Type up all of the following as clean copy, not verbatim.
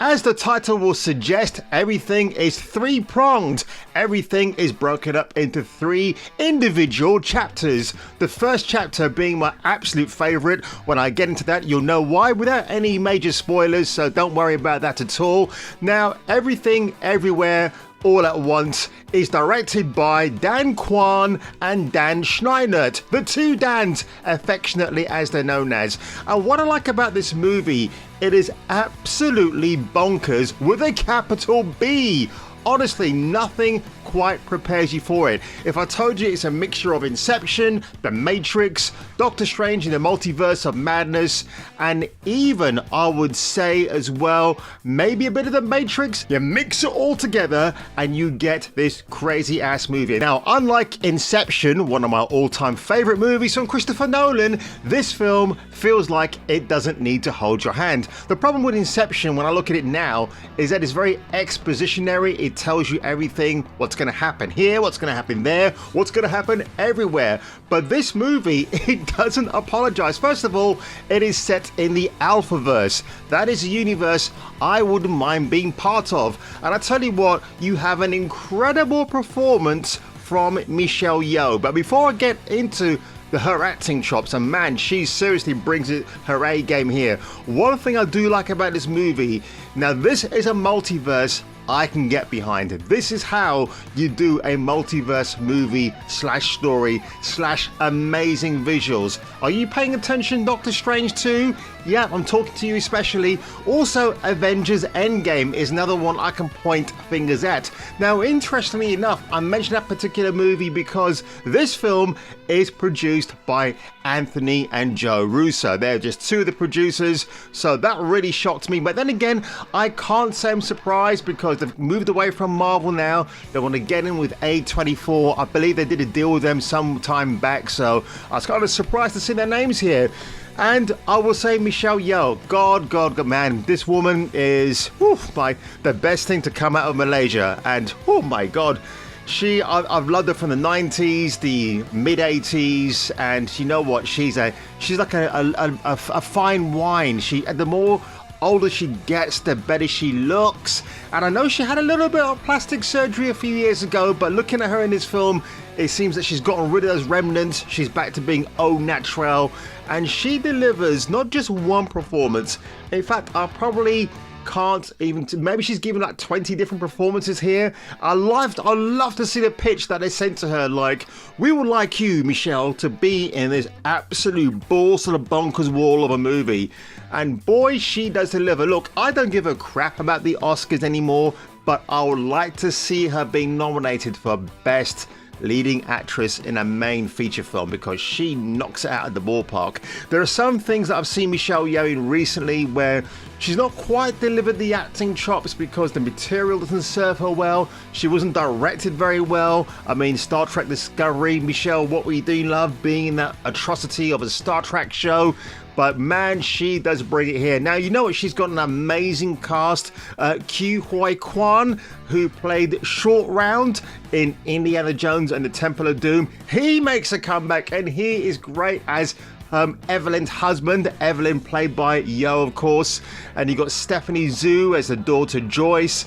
As the title will suggest, everything is three-pronged. Everything is broken up into three individual chapters. The first chapter being my absolute favourite. When I get into that, you'll know why without any major spoilers, so don't worry about that at all. Now, Everything, Everywhere, All at Once is directed by Dan Quan and Dan Schneinert, the two Dans, affectionately as they're known as. And what I like about this movie, it is absolutely bonkers with a capital B. Honestly, nothing quite prepares you for it. If I told you it's a mixture of Inception, The Matrix, Doctor Strange in the Multiverse of Madness, and even, I would say as well, maybe a bit of The Matrix, you mix it all together and you get this crazy ass movie. Now, unlike Inception, one of my all-time favorite movies from Christopher Nolan, this film feels like it doesn't need to hold your hand. The problem with Inception, when I look at it now, is that it's very expositionary. It tells you everything, what's going to happen here, what's going to happen there, what's going to happen everywhere. But this movie, it doesn't apologize. First of all, it is set in the Alphaverse. That is a universe I wouldn't mind being part of. And I tell you what, you have an incredible performance from Michelle Yeoh. But before I get into her acting chops, and man, she seriously brings it her A game here. One thing I do like about this movie, now this is a multiverse I can get behind. This is how you do a multiverse movie slash story slash amazing visuals. Are you paying attention, Doctor Strange 2? Yeah, I'm talking to you especially. Also, Avengers Endgame is another one I can point fingers at. Now, interestingly enough, I mentioned that particular movie because this film is produced by Anthony and Joe Russo. They're just two of the producers, so that really shocked me. But then again, I can't say I'm surprised because they've moved away from Marvel now. They want to get in with A24. I believe they did a deal with them some time back, so I was kind of surprised to see their names here. And I will say Michelle Yeoh, God, man, this woman is the best thing to come out of Malaysia. And oh my God, I've loved her from the 90s, the mid 80s, and you know what? She's like a fine wine. The more older she gets, the better she looks. And I know she had a little bit of plastic surgery a few years ago, but looking at her in this film, it seems that she's gotten rid of those remnants. She's back to being au naturel, and she delivers not just one performance. In fact, I probably can't even, maybe she's given like 20 different performances here. I love to see the pitch that they sent to her, like, we would like you, Michelle, to be in this absolute balls to the bonkers wall of a movie. And boy, she does deliver. Look, I don't give a crap about the Oscars anymore, but I would like to see her being nominated for Best Leading Actress in a Main Feature Film because she knocks it out of the ballpark. There are some things that I've seen Michelle Yeoh in recently where she's not quite delivered the acting chops because the material doesn't serve her well. She wasn't directed very well. I mean, Star Trek Discovery, Michelle, what we do love being in that atrocity of a Star Trek show. But man, she does bring it here. Now, you know what? She's got an amazing cast. Ke Huy Quan, who played Short Round in Indiana Jones and the Temple of Doom. He makes a comeback and he is great as Evelyn's husband. Evelyn played by Yeoh, of course. And you got Stephanie Zhu as the daughter Joyce.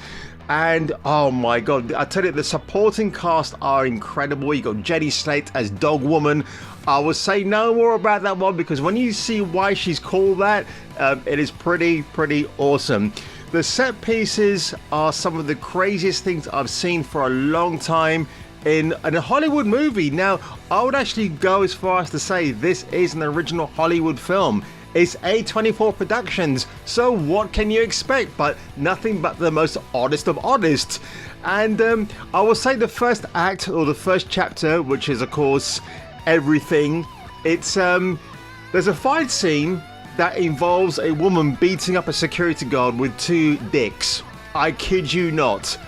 And oh my God, I tell you, the supporting cast are incredible. You got Jenny Slate as Dog Woman. I will say no more about that one because when you see why she's called that, it is pretty awesome. The set pieces are some of the craziest things I've seen for a long time in a Hollywood movie. Now, I would actually go as far as to say this is an original Hollywood film. It's A24 Productions, so what can you expect but nothing but the most honest of honest. And I will say the first act, or the first chapter, which is of course everything, it's there's a fight scene that involves a woman beating up a security guard with two dicks. I kid you not.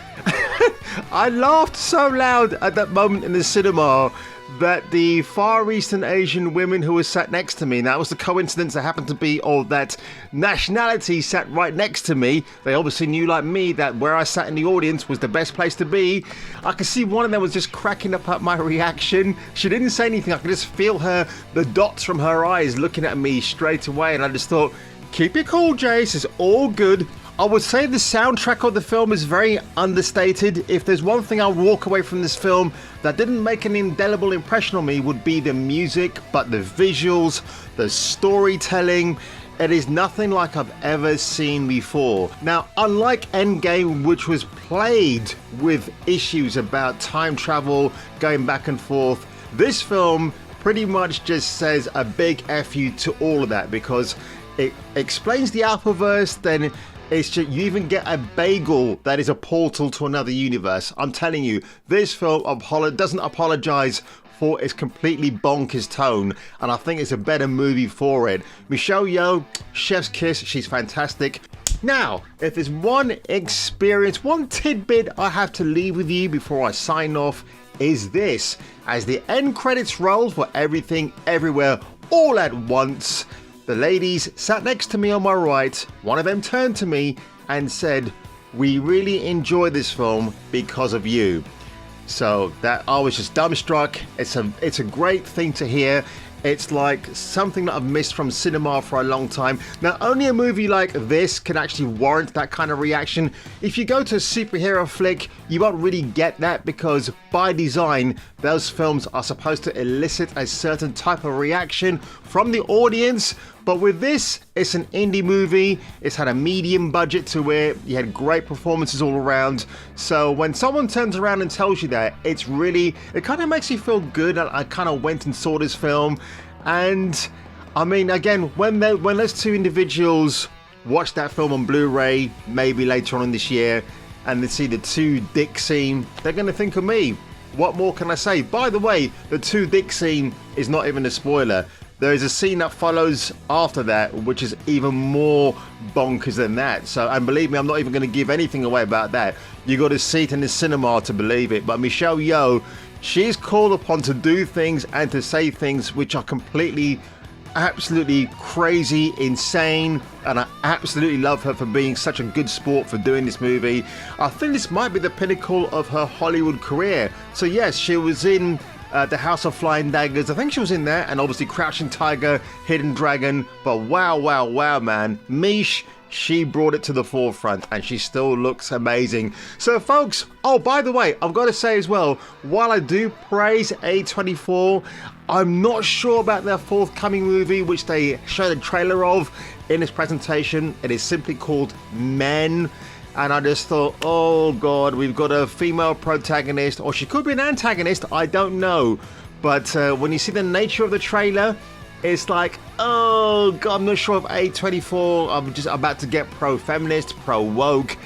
I laughed so loud at that moment in the cinema that the Far Eastern Asian women who were sat next to me, and that was the coincidence that happened to be of that nationality sat right next to me. They obviously knew, like me, that where I sat in the audience was the best place to be. I could see one of them was just cracking up at my reaction. She didn't say anything. I could just feel the dots from her eyes looking at me straight away, and I just thought, keep it cool, Jace, it's all good. I would say the soundtrack of the film is very understated. If there's one thing I'll walk away from this film that didn't make an indelible impression on me, would be the music, but the visuals, the storytelling, it is nothing like I've ever seen before. Now, unlike Endgame, which was plagued with issues about time travel, going back and forth, this film pretty much just says a big F you to all of that, because it explains the Alphaverse, then it's just, you even get a bagel that is a portal to another universe. I'm telling you, this film doesn't apologize for its completely bonkers tone, and I think it's a better movie for it. Michelle Yeoh, chef's kiss, she's fantastic. Now, if there's one experience, one tidbit I have to leave with you before I sign off, is this. As the end credits roll for Everything Everywhere All at Once, the ladies sat next to me on my right. One of them turned to me and said, "We really enjoy this film because of you." So that I was just dumbstruck. It's a great thing to hear. It's like something that I've missed from cinema for a long time. Now, only a movie like this can actually warrant that kind of reaction. If you go to a superhero flick, you won't really get that, because by design, those films are supposed to elicit a certain type of reaction from the audience. But with this, it's an indie movie. It's had a medium budget to it. You had great performances all around. So when someone turns around and tells you that, it kind of makes you feel good. I kind of went and saw this film. And I mean, again, when those two individuals watch that film on Blu-ray, maybe later on this year, and they see the two dick scene, they're going to think of me. What more can I say? By the way, the two dick scene is not even a spoiler. There is a scene that follows after that, which is even more bonkers than that. So, and believe me, I'm not even going to give anything away about that. You got to see it in the cinema to believe it. But Michelle Yeoh, she's called upon to do things and to say things which are completely, absolutely crazy, insane. And I absolutely love her for being such a good sport for doing this movie. I think this might be the pinnacle of her Hollywood career. So yes, she was in The House of Flying Daggers. I think she was in there, and obviously Crouching Tiger, Hidden Dragon. But wow, man. Mish, she brought it to the forefront, and she still looks amazing. So folks, oh, by the way, I've got to say as well, while I do praise A24, I'm not sure about their forthcoming movie, which they showed a trailer of in this presentation. It is simply called Men. And I just thought, oh God, we've got a female protagonist, or she could be an antagonist, I don't know. But when you see the nature of the trailer, it's like, oh God, I'm not sure if A24, I'm just about to get pro-feminist, pro-woke.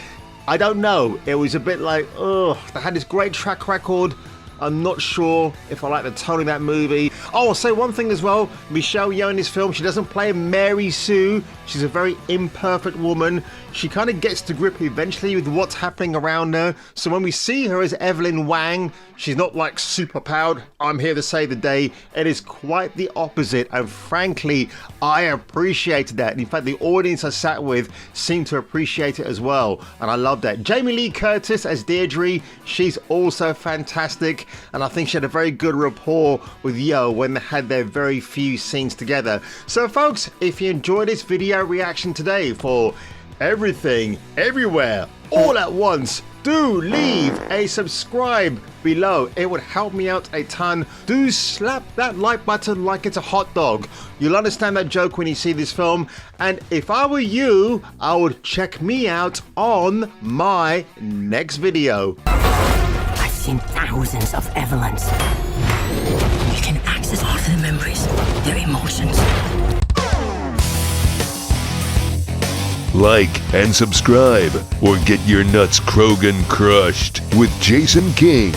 I don't know. It was a bit like, oh, they had this great track record. I'm not sure if I like the tone of that movie. Oh, I'll say one thing as well. Michelle Yeoh in this film, she doesn't play Mary Sue. She's a very imperfect woman. She kind of gets to grip eventually with what's happening around her. So when we see her as Evelyn Wang, she's not like super powered, I'm here to save the day. It is quite the opposite. And frankly, I appreciated that. In fact, the audience I sat with seemed to appreciate it as well. And I love that. Jamie Lee Curtis as Deidre, she's also fantastic. And I think she had a very good rapport with Yeoh when they had their very few scenes together. So folks, if you enjoyed this video reaction today for Everything Everywhere All at Once, do leave a subscribe below. It would help me out a ton. Do slap that like button like it's a hot dog. You'll understand that joke when you see this film. And if I were you, I would check me out on my next video. I've seen thousands of Evelyns. You can access all their memories, their emotions. Like and subscribe, or get your nuts Krogan crushed with Jason King.